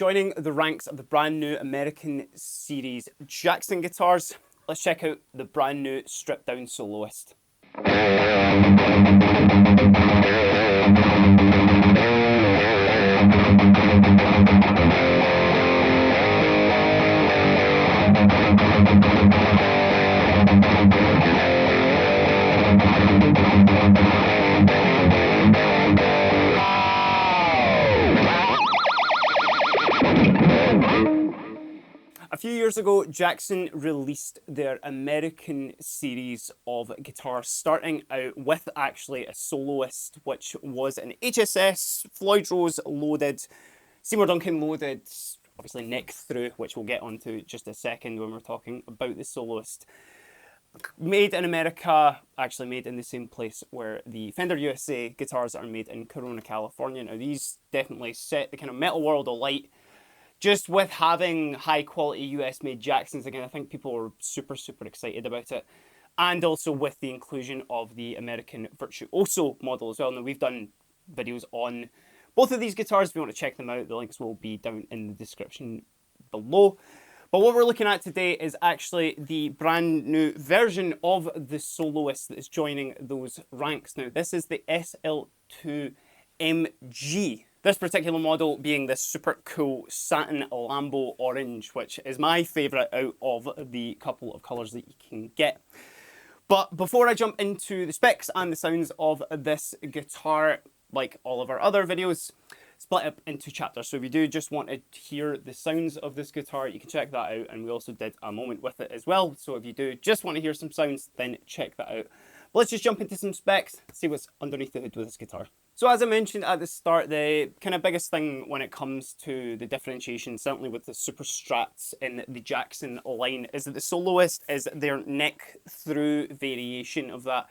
Joining the ranks of the brand new American series Jackson guitars, let's check out the brand new stripped down Soloist. A few years ago, Jackson released their American series of guitars, starting out with actually a Soloist, which was an HSS, Floyd Rose loaded, Seymour Duncan loaded, obviously neck through, which we'll get onto just a second when we're talking about the Soloist. Made in America, actually made in the same place where the Fender USA guitars are made in Corona, California. Now these definitely set the kind of metal world alight. Just with having high quality US made Jacksons again, I think people are super excited about it. And also with the inclusion of the American Virtuoso model as well. Now we've done videos on both of these guitars. If you want to check them out, the links will be down in the description below. But what we're looking at today is actually the brand new version of the Soloist that is joining those ranks. Now this is the SL2MG. This particular model being this super cool satin Lambo orange, which is my favourite out of the couple of colours that you can get. But before I jump into the specs and the sounds of this guitar, like all of our other videos, split up into chapters. So if you do just want to hear the sounds of this guitar, you can check that out. And we also did a moment with it as well. So if you do just want to hear some sounds, then check that out. But let's just jump into some specs, see what's underneath the hood with this guitar. So as I mentioned at the start, the kind of biggest thing when it comes to the differentiation, certainly with the Super Strats in the Jackson line, is that the Soloist is their neck through variation of that.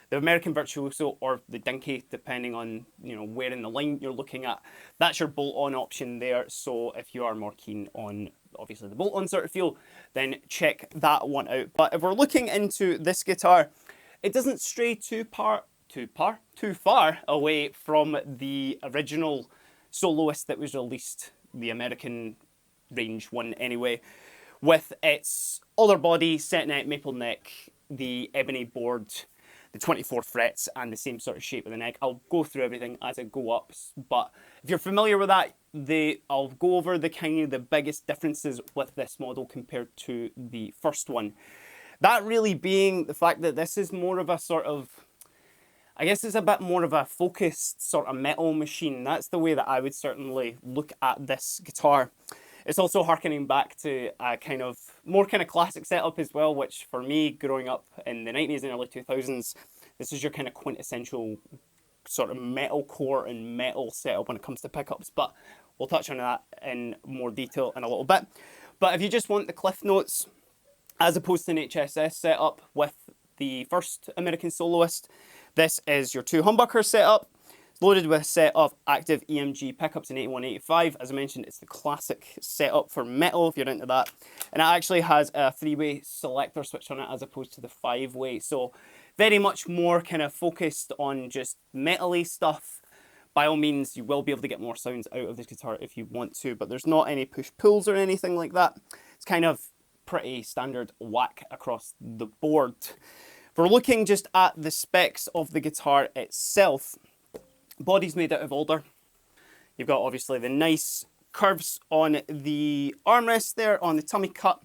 The American Virtuoso or the Dinky, depending on where in the line you're looking at, that's your bolt-on option there. So if you are more keen on obviously the bolt-on sort of feel, then check that one out. But if we're looking into this guitar, it doesn't stray too far away from the original Soloist that was released, the American range one anyway, with its other body, set neck, maple neck, the ebony board, the 24 frets, and the same sort of shape of the neck. I'll go through everything as I go up, but if you're familiar with that, I'll go over the biggest differences with this model compared to the first one. That really being the fact that this is more of a sort of, I guess it's a bit more of a focused sort of metal machine. That's the way that I would certainly look at this guitar. It's also harkening back to a more classic setup as well, which for me, growing up in the 90s and early 2000s, this is your kind of quintessential sort of metalcore and metal setup when it comes to pickups. But we'll touch on that in more detail in a little bit. But if you just want the cliff notes, as opposed to an HSS setup with the first American Soloist, this is your two humbucker setup. It's loaded with a set of active EMG pickups in 8185. As I mentioned, it's the classic setup for metal if you're into that. And it actually has a 3-way selector switch on it as opposed to the 5-way. So very much more kind of focused on just metal-y stuff. By all means, you will be able to get more sounds out of this guitar if you want to, but there's not any push-pulls or anything like that. It's kind of pretty standard whack across the board. If we're looking just at the specs of the guitar itself, body's made out of alder. You've got obviously the nice curves on the armrest there on the tummy cut,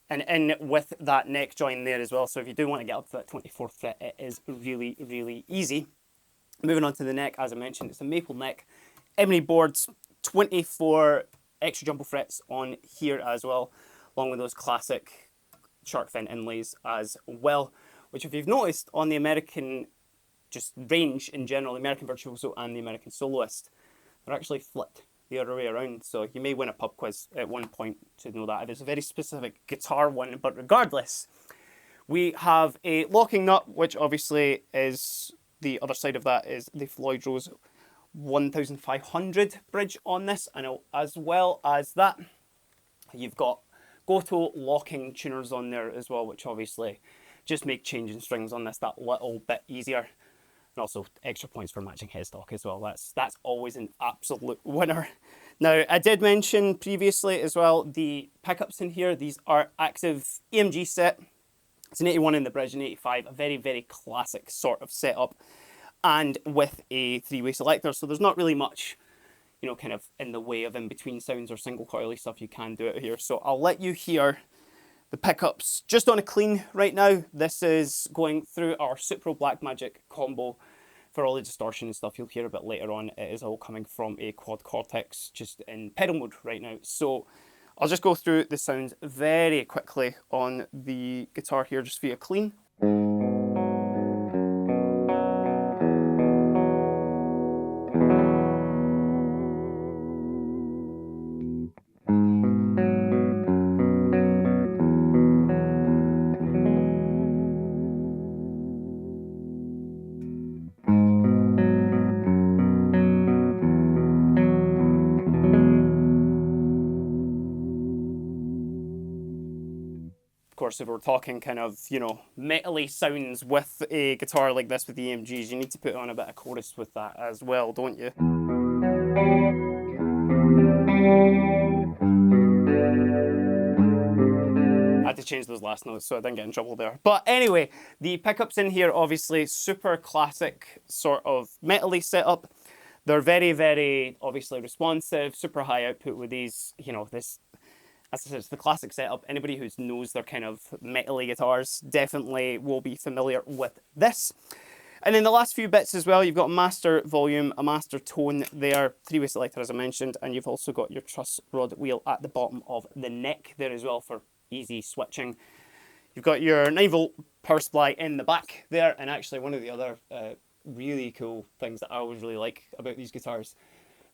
and in with that neck join there as well. So if you do want to get up to that 24th fret, it is really easy. Moving on to the neck, as I mentioned, it's a maple neck, ebony boards, 24 extra jumbo frets on here as well, along with those classic shark fin inlays as well, which if you've noticed on the American just range in general, the American Virtuoso and the American Soloist, they're actually flipped the other way around. So you may win a pub quiz at one point to know that. It is a very specific guitar one, but regardless, we have a locking nut, which obviously is the other side of that is the Floyd Rose 1500 bridge on this, and as well as that, you've got Goto locking tuners on there as well, which obviously just make changing strings on this that little bit easier. And also extra points for matching headstock as well. That's always an absolute winner. Now, I did mention previously as well, the pickups in here, these are active EMG set. It's an 81 in the bridge and 85, a very, very classic sort of setup, and with a three-way selector, so there's not really much, you know, kind of in the way of in-between sounds or single coily stuff you can do out here. So I'll let you hear the pickups just on a clean right now. This is going through our Supro Blackmagic combo. For all the distortion and stuff you'll hear a bit later on, it is all coming from a quad cortex just in pedal mode right now. So I'll just go through the sounds very quickly on the guitar here just via clean. Of course, if we're talking kind of, you know, metally sounds with a guitar like this with the EMGs, you need to put on a bit of chorus with that as well, don't you? I had to change those last notes so I didn't get in trouble there. But anyway, the pickups in here, obviously super classic sort of metally setup. They're very, very obviously responsive, super high output with these, you know, this, as I said, it's the classic setup. Anybody who knows their kind of metally guitars definitely will be familiar with this. And then the last few bits as well, you've got a master volume, a master tone there, three-way selector as I mentioned, and you've also got your truss rod wheel at the bottom of the neck there as well for easy switching. You've got your 9-volt power supply in the back there, and actually one of the other really cool things that I always really like about these guitars,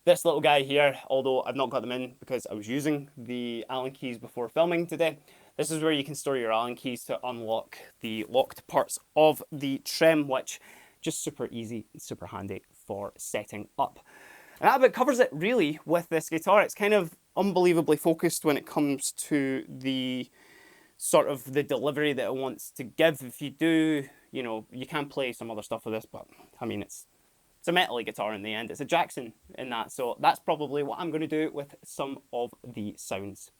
this little guy here, although I've not got them in because I was using the Allen keys before filming today, this is where you can store your Allen keys to unlock the locked parts of the trem, which just super easy and super handy for setting up. And that about covers it really with this guitar. It's kind of unbelievably focused when it comes to the sort of the delivery that it wants to give. If you do, you know, you can play some other stuff with this, but I mean, it's a metally guitar in the end. It's a Jackson in that, so that's probably what I'm going to do with some of the sounds.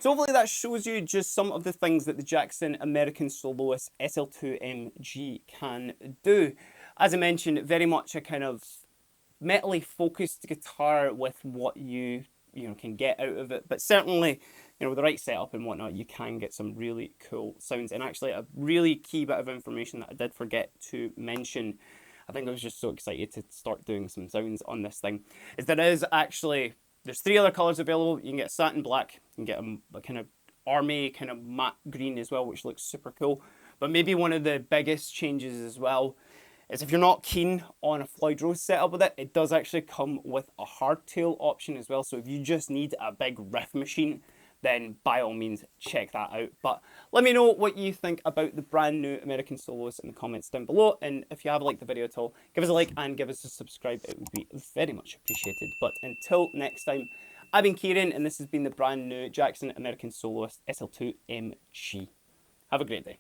So hopefully that shows you just some of the things that the Jackson American Soloist SL2MG can do. As I mentioned, very much a kind of metally focused guitar with what you can get out of it, but certainly with the right setup and whatnot, you can get some really cool sounds. And actually, a really key bit of information that I did forget to mention, I think I was just so excited to start doing some sounds on this thing, is there's 3 other colours available. You can get satin black, you can get a kind of army kind of matte green as well, which looks super cool. But maybe one of the biggest changes as well is if you're not keen on a Floyd Rose setup with it, it does actually come with a hardtail option as well. So if you just need a big riff machine, then by all means check that out. But let me know what you think about the brand new American Soloist in the comments down below. And if you have liked the video at all, give us a like and give us a subscribe. It would be very much appreciated. But until next time, I've been Keiran and this has been the brand new Jackson American Soloist SL2MG. Have a great day.